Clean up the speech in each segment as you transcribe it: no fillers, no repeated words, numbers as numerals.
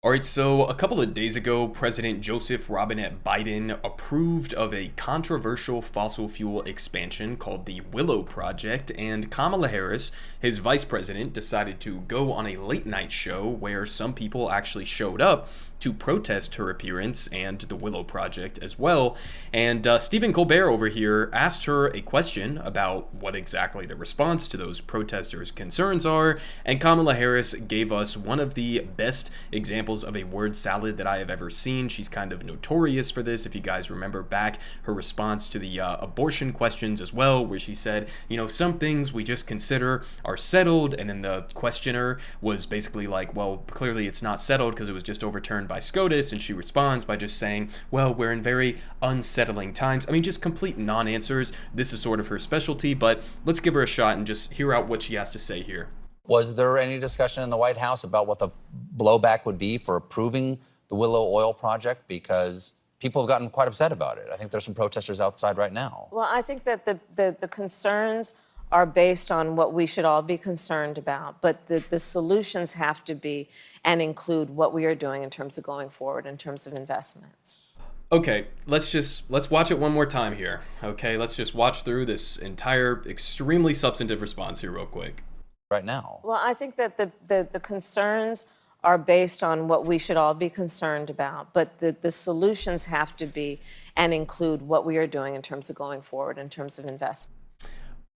All right, so a couple of days ago, President Joseph Robinette Biden approved of a controversial fossil fuel expansion called the Willow Project, and Kamala Harris, his vice president, decided to go on a late night show where some people actually showed up to protest her appearance and the Willow Project as well. And Stephen Colbert over here asked her a question about what exactly the response to those protesters' concerns are, and Kamala Harris gave us one of the best examples of a word salad that I have ever seen. She's kind of notorious for this. If you guys remember back her response to the abortion questions as well, where she said, some things we just consider are settled, and then the questioner was basically like, well, clearly it's not settled because it was just overturned by SCOTUS, and she responds by just saying, well, we're in very unsettling times. I mean, just complete non-answers. This is sort of her specialty, but let's give her a shot and just hear out what she has to say here. Was there any discussion in the White House about what the blowback would be for approving the Willow oil project? Because people have gotten quite upset about it. I think there's some protesters outside right now. Well, I think that the concerns are based on what we should all be concerned about, but the solutions have to be and include what we are doing in terms of going forward, in terms of investments. Okay, let's watch it one more time here. Okay, let's just watch through this entire extremely substantive response here real quick. Right now. Well, I think that the concerns are based on what we should all be concerned about, but the solutions have to be and include what we are doing in terms of going forward, in terms of investment.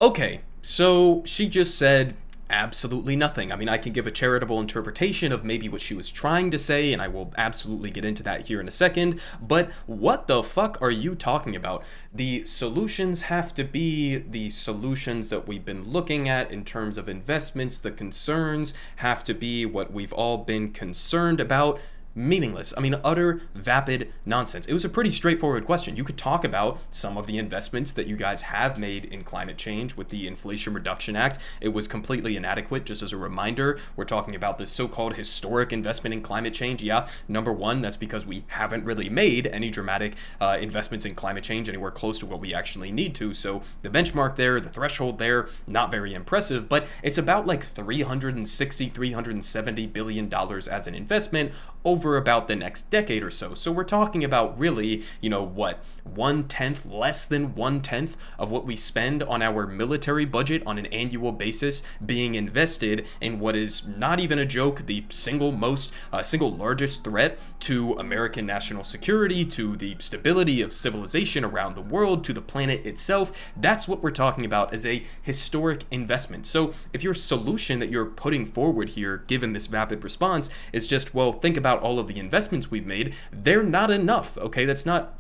Okay, so she just said absolutely nothing. I mean, I can give a charitable interpretation of maybe what she was trying to say, and I will absolutely get into that here in a second, but what the fuck are you talking about? The solutions have to be the solutions that we've been looking at in terms of investments. The concerns have to be what we've all been concerned about. Meaningless. I mean, utter, vapid nonsense. It was a pretty straightforward question. You could talk about some of the investments that you guys have made in climate change with the Inflation Reduction Act. It was completely inadequate. Just as a reminder, we're talking about this so-called historic investment in climate change. Yeah, number one, that's because we haven't really made any dramatic investments in climate change anywhere close to what we actually need to. So the benchmark there, the threshold there, not very impressive, but it's about like $370 billion as an investment over about the next decade or so. So we're talking about really, what, 1/10, less than 1/10 of what we spend on our military budget on an annual basis being invested in what is not even a joke, the single largest threat to American national security, to the stability of civilization around the world, to the planet itself. That's what we're talking about as a historic investment. So if your solution that you're putting forward here, given this vapid response, is just, well, think about all of the investments we've made, they're not enough. Okay, that's not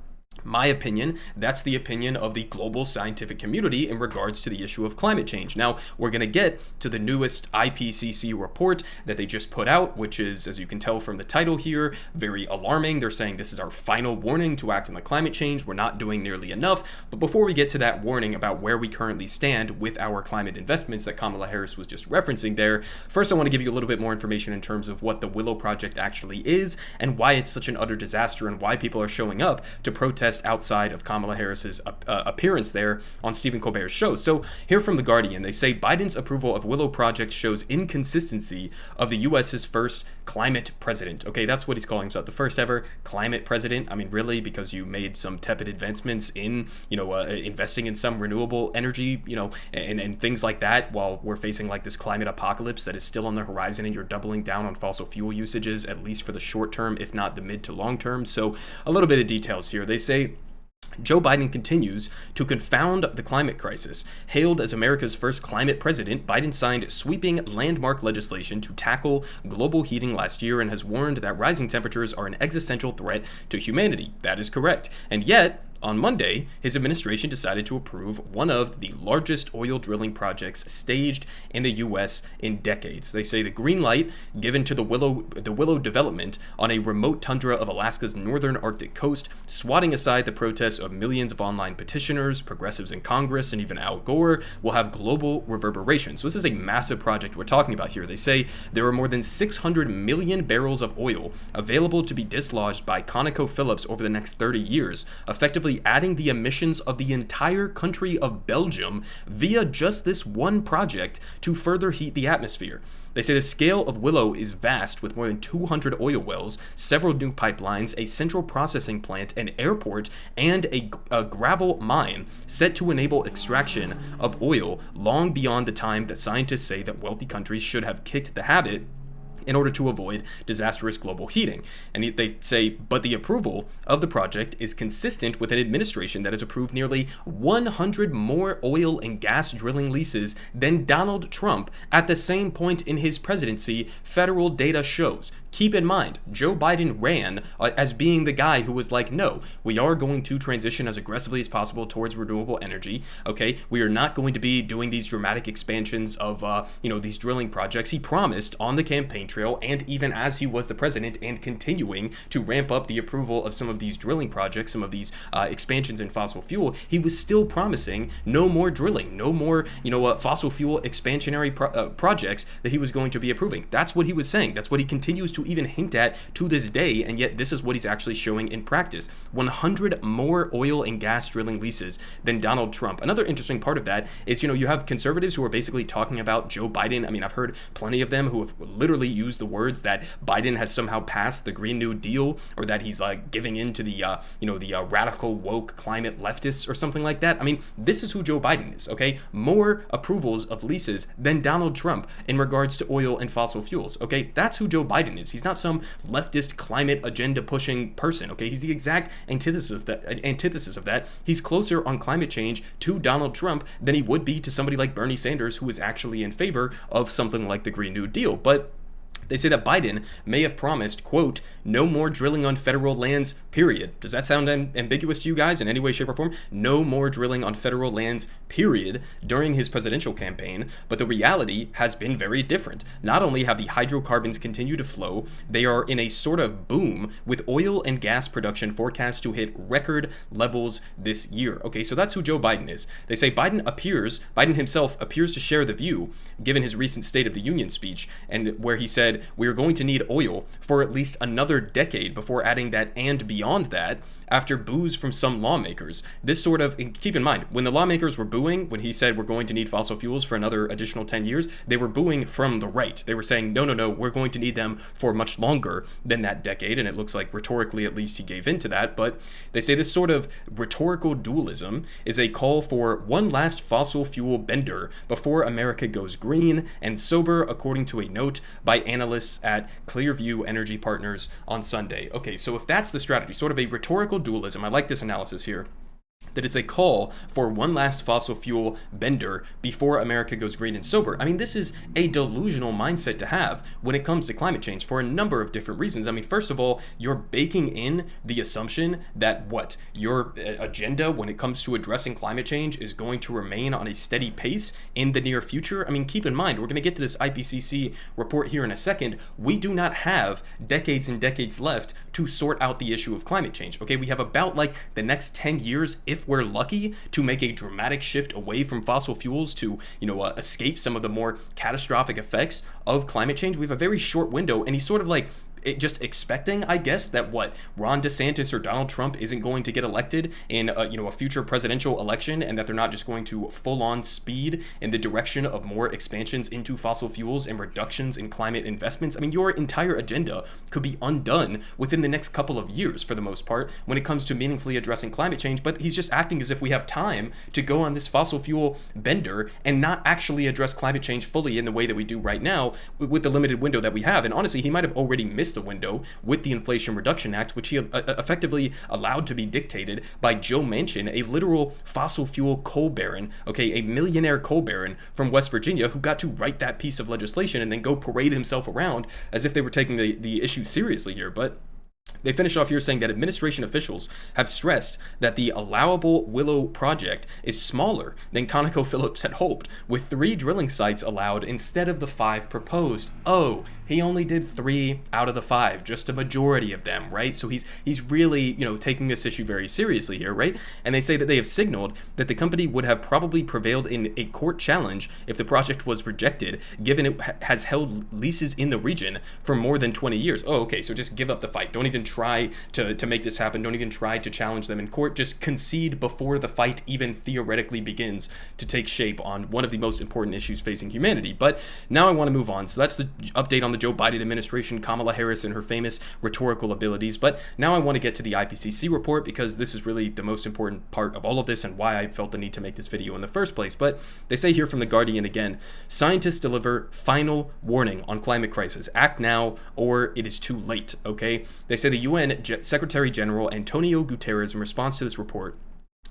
my opinion. That's the opinion of the global scientific community in regards to the issue of climate change. Now, we're going to get to the newest IPCC report that they just put out, which is, as you can tell from the title here, very alarming. They're saying this is our final warning to act on the climate change. We're not doing nearly enough. But before we get to that warning about where we currently stand with our climate investments that Kamala Harris was just referencing there, first I want to give you a little bit more information in terms of what the Willow Project actually is and why it's such an utter disaster and why people are showing up to protest outside of Kamala Harris's appearance there on Stephen Colbert's show. So here from The Guardian, they say Biden's approval of Willow Project shows inconsistency of the U.S.'s first climate president. Okay, that's what he's calling himself, the first ever climate president. I mean, really, because you made some tepid advancements in, investing in some renewable energy, and things like that, while we're facing like this climate apocalypse that is still on the horizon, and you're doubling down on fossil fuel usages, at least for the short term, if not the mid to long term. So a little bit of details here. They say Joe Biden continues to confound the climate crisis. Hailed as America's first climate president, Biden signed sweeping landmark legislation to tackle global heating last year and has warned that rising temperatures are an existential threat to humanity. That is correct. And yet, on Monday, his administration decided to approve one of the largest oil drilling projects staged in the U.S. in decades. They say the green light given to the Willow development on a remote tundra of Alaska's northern Arctic coast, swatting aside the protests of millions of online petitioners, progressives in Congress, and even Al Gore, will have global reverberations. So this is a massive project we're talking about here. They say there are more than 600 million barrels of oil available to be dislodged by ConocoPhillips over the next 30 years, effectively effectively adding the emissions of the entire country of Belgium via just this one project to further heat the atmosphere. They say the scale of Willow is vast, with more than 200 oil wells, several new pipelines, a central processing plant, an airport, and a gravel mine set to enable extraction of oil long beyond the time that scientists say that wealthy countries should have kicked the habit in order to avoid disastrous global heating. And they say, but the approval of the project is consistent with an administration that has approved nearly 100 more oil and gas drilling leases than Donald Trump at the same point in his presidency, federal data shows. Keep in mind, Joe Biden ran as being the guy who was like, no, we are going to transition as aggressively as possible towards renewable energy, okay? We are not going to be doing these dramatic expansions of, these drilling projects. He promised on the campaign trail, and even as he was the president and continuing to ramp up the approval of some of these drilling projects, some of these expansions in fossil fuel, he was still promising no more drilling, no more, fossil fuel expansionary projects that he was going to be approving. That's what he was saying. That's what he continues to even hint at to this day, and yet this is what he's actually showing in practice. 100 more oil and gas drilling leases than Donald Trump. Another interesting part of that is, you have conservatives who are basically talking about Joe Biden. I mean, I've heard plenty of them who have literally used the words that Biden has somehow passed the Green New Deal, or that he's like giving in to the radical woke climate leftists or something like that. I mean, this is who Joe Biden is, okay? More approvals of leases than Donald Trump in regards to oil and fossil fuels, okay? That's who Joe Biden is. He's not some leftist climate agenda pushing person, okay? He's the exact antithesis of that. He's closer on climate change to Donald Trump than he would be to somebody like Bernie Sanders, who is actually in favor of something like the Green New Deal. But they say that Biden may have promised, quote, no more drilling on federal lands, period. Does that sound ambiguous to you guys in any way, shape, or form? No more drilling on federal lands, period, during his presidential campaign. But the reality has been very different. Not only have the hydrocarbons continued to flow, they are in a sort of boom, with oil and gas production forecast to hit record levels this year. Okay, so that's who Joe Biden is. They say Biden himself appears to share the view, given his recent State of the Union speech, and where he said, we are going to need oil for at least another decade, before adding that and beyond that, after boos from some lawmakers. This sort of, and keep in mind, when the lawmakers were booing, when he said we're going to need fossil fuels for another additional 10 years, they were booing from the right. They were saying, no, we're going to need them for much longer than that decade, and it looks like rhetorically at least he gave into that. But they say this sort of rhetorical dualism is a call for one last fossil fuel bender before America goes green and sober, according to a note by analysts at Clearview Energy Partners on Sunday. Okay, so if that's the strategy, sort of a rhetorical dualism, I like this analysis here, that it's a call for one last fossil fuel bender before America goes green and sober. I mean, this is a delusional mindset to have when it comes to climate change for a number of different reasons. I mean, first of all, you're baking in the assumption that your agenda when it comes to addressing climate change is going to remain on a steady pace in the near future. I mean, keep in mind, we're going to get to this IPCC report here in a second. We do not have decades and decades left to sort out the issue of climate change. Okay, we have about like the next 10 years, if we're lucky, to make a dramatic shift away from fossil fuels to, escape some of the more catastrophic effects of climate change. We have a very short window, and he's sort of like just expecting, I guess, that Ron DeSantis or Donald Trump isn't going to get elected in a future presidential election, and that they're not just going to full on speed in the direction of more expansions into fossil fuels and reductions in climate investments. I mean, your entire agenda could be undone within the next couple of years for the most part when it comes to meaningfully addressing climate change. But he's just acting as if we have time to go on this fossil fuel bender and not actually address climate change fully in the way that we do right now with the limited window that we have. And honestly, he might have already missed the window with the Inflation Reduction Act, which he effectively allowed to be dictated by Joe Manchin, a literal fossil fuel coal baron, okay, a millionaire coal baron from West Virginia, who got to write that piece of legislation and then go parade himself around as if they were taking the issue seriously here. But they finish off here saying that administration officials have stressed that the allowable Willow project is smaller than ConocoPhillips had hoped, with 3 drilling sites allowed instead of the 5 proposed. Oh, He only did 3 out of the 5, just a majority of them, right? So he's really, taking this issue very seriously here, right? And they say that they have signaled that the company would have probably prevailed in a court challenge if the project was rejected, given it has held leases in the region for more than 20 years. Oh, okay, so just give up the fight. Don't even try to make this happen. Don't even try to challenge them in court. Just concede before the fight even theoretically begins to take shape on one of the most important issues facing humanity. But now I want to move on. So that's the update on the Joe Biden administration, Kamala Harris and her famous rhetorical abilities. But now I want to get to the IPCC report, because this is really the most important part of all of this and why I felt the need to make this video in the first place. But they say here from The Guardian again, scientists deliver final warning on climate crisis. Act now or it is too late, okay? They say the UN Secretary General Antonio Guterres, in response to this report,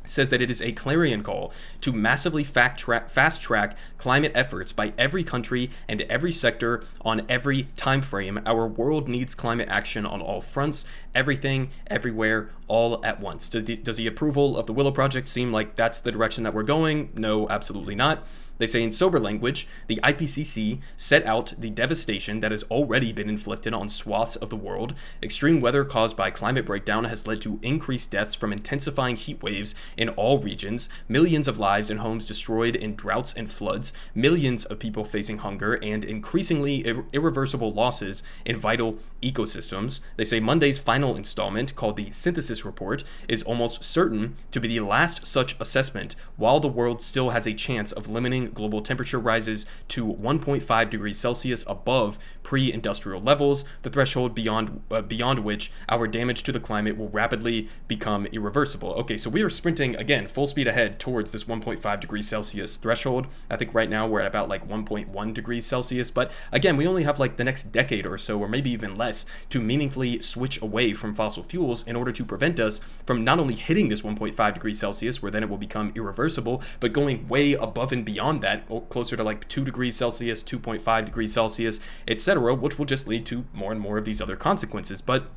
says that it is a clarion call to massively fast-track climate efforts by every country and every sector on every time frame. Our world needs climate action on all fronts, everything, everywhere, all at once. Does the approval of the Willow project seem like that's the direction that we're going? No, absolutely not. They say in sober language, the IPCC set out the devastation that has already been inflicted on swaths of the world. Extreme weather caused by climate breakdown has led to increased deaths from intensifying heat waves in all regions, millions of lives and homes destroyed in droughts and floods, millions of people facing hunger, and increasingly irreversible losses in vital ecosystems. They say Monday's final installment, called the Synthesis Report, is almost certain to be the last such assessment, while the world still has a chance of limiting global temperature rises to 1.5 degrees Celsius above pre-industrial levels, the threshold beyond which our damage to the climate will rapidly become irreversible. Okay, so we are sprinting, again, full speed ahead towards this 1.5 degrees Celsius threshold. I think right now we're at about like 1.1 degrees Celsius, but again, we only have like the next decade or so, or maybe even less, to meaningfully switch away from fossil fuels in order to prevent us from not only hitting this 1.5 degrees Celsius, where then it will become irreversible, but going way above and beyond that, closer to like 2 degrees Celsius, 2.5 degrees Celsius, etc., which will just lead to more and more of these other consequences. But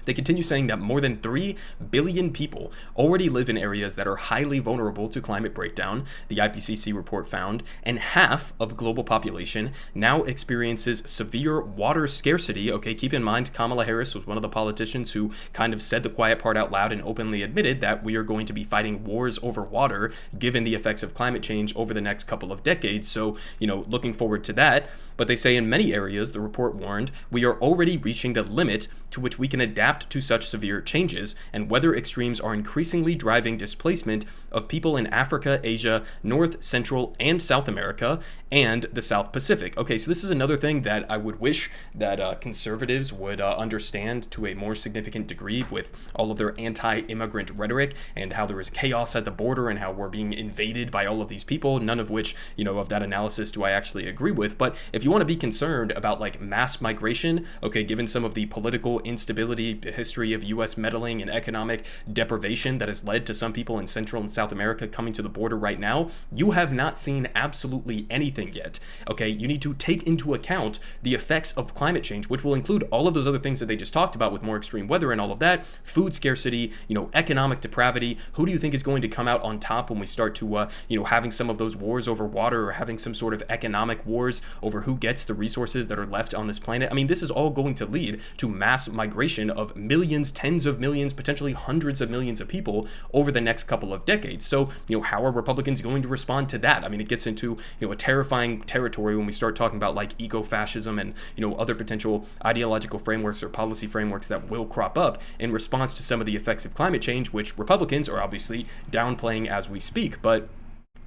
they continue saying that more than 3 billion people already live in areas that are highly vulnerable to climate breakdown, the IPCC report found, and half of the global population now experiences severe water scarcity. Okay, keep in mind, Kamala Harris was one of the politicians who kind of said the quiet part out loud and openly admitted that we are going to be fighting wars over water given the effects of climate change over the next couple of decades. So, looking forward to that. But they say in many areas, the report warned, we are already reaching the limit to which we can adapt to such severe changes, and weather extremes are increasingly driving displacement of people in Africa, Asia, North, Central, and South America, and the South Pacific. Okay, so this is another thing that I would wish that conservatives would understand to a more significant degree, with all of their anti-immigrant rhetoric and how there is chaos at the border and how we're being invaded by all of these people, none of which, of that analysis do I actually agree with. But if you want to be concerned about like mass migration, okay, given some of the political instability, the history of U.S. meddling and economic deprivation that has led to some people in Central and South America coming to the border right now, you have not seen absolutely anything yet. Okay, you need to take into account the effects of climate change, which will include all of those other things that they just talked about with more extreme weather and all of that, food scarcity, economic depravity. Who do you think is going to come out on top when we start to, having some of those wars over water, or having some sort of economic wars over who gets the resources that are left on this planet? I mean, this is all going to lead to mass migration of millions, tens of millions, potentially hundreds of millions of people over the next couple of decades. So, how are Republicans going to respond to that? I mean, it gets into, a terrifying territory when we start talking about like eco-fascism and, other potential ideological frameworks or policy frameworks that will crop up in response to some of the effects of climate change, which Republicans are obviously downplaying as we speak. But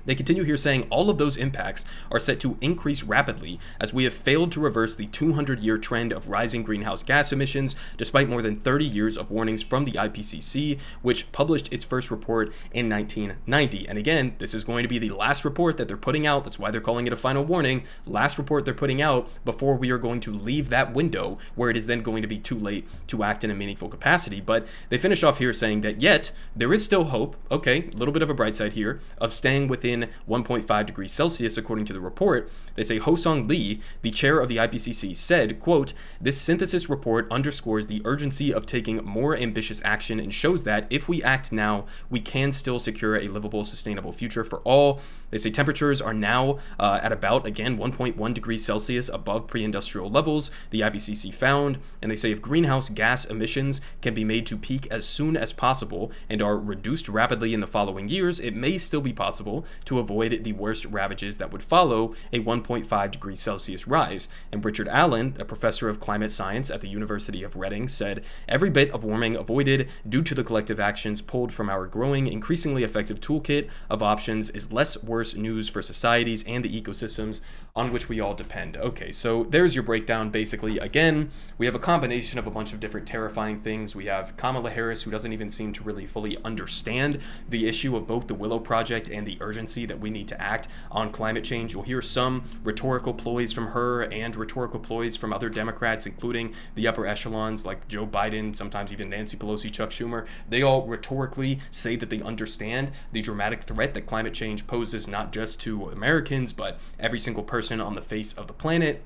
they continue here saying all of those impacts are set to increase rapidly as we have failed to reverse the 200-year trend of rising greenhouse gas emissions, despite more than 30 years of warnings from the IPCC, which published its first report in 1990. And again, this is going to be the last report that they're putting out. That's why they're calling it a final warning. Last report they're putting out before we are going to leave that window where it is then going to be too late to act in a meaningful capacity. But they finish off here saying that yet there is still hope, okay, a little bit of a bright side here, of staying within within 1.5 degrees Celsius, according to the report. They say Ho-Sung Lee, the chair of the IPCC, said, quote, "This synthesis report underscores the urgency of taking more ambitious action and shows that if we act now, we can still secure a livable, sustainable future for all." They say temperatures are now at about, again, 1.1 degrees Celsius above pre-industrial levels, the IPCC found. And they say if greenhouse gas emissions can be made to peak as soon as possible and are reduced rapidly in the following years, it may still be possible to avoid the worst ravages that would follow a 1.5 degrees Celsius rise. And Richard Allen, a professor of climate science at the University of Reading, said, "Every bit of warming avoided due to the collective actions pulled from our growing, increasingly effective toolkit of options is less worse news for societies and the ecosystems on which we all depend." Okay, so there's your breakdown. Basically, again, we have a combination of a bunch of different terrifying things. We have Kamala Harris, who doesn't even seem to really fully understand the issue of both the Willow Project and the urgency that we need to act on climate change. You'll hear some rhetorical ploys from her and rhetorical ploys from other Democrats, including the upper echelons like Joe Biden, sometimes even Nancy Pelosi, Chuck Schumer. They all rhetorically say that they understand the dramatic threat that climate change poses not just to Americans, but every single person on the face of the planet.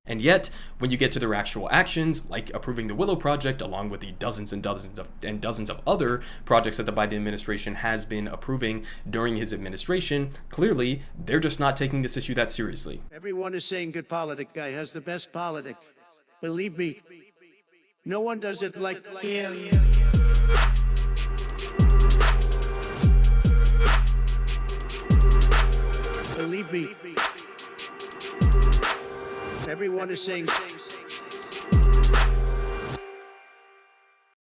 And yet, when you get to their actual actions, like approving the Willow Project, along with the dozens and dozens of other projects that the Biden administration has been approving during his administration, clearly, they're just not taking this issue that seriously. Everyone is saying good politic guy has the best politic. Believe me, no one does it like him. Believe me. Everyone is saying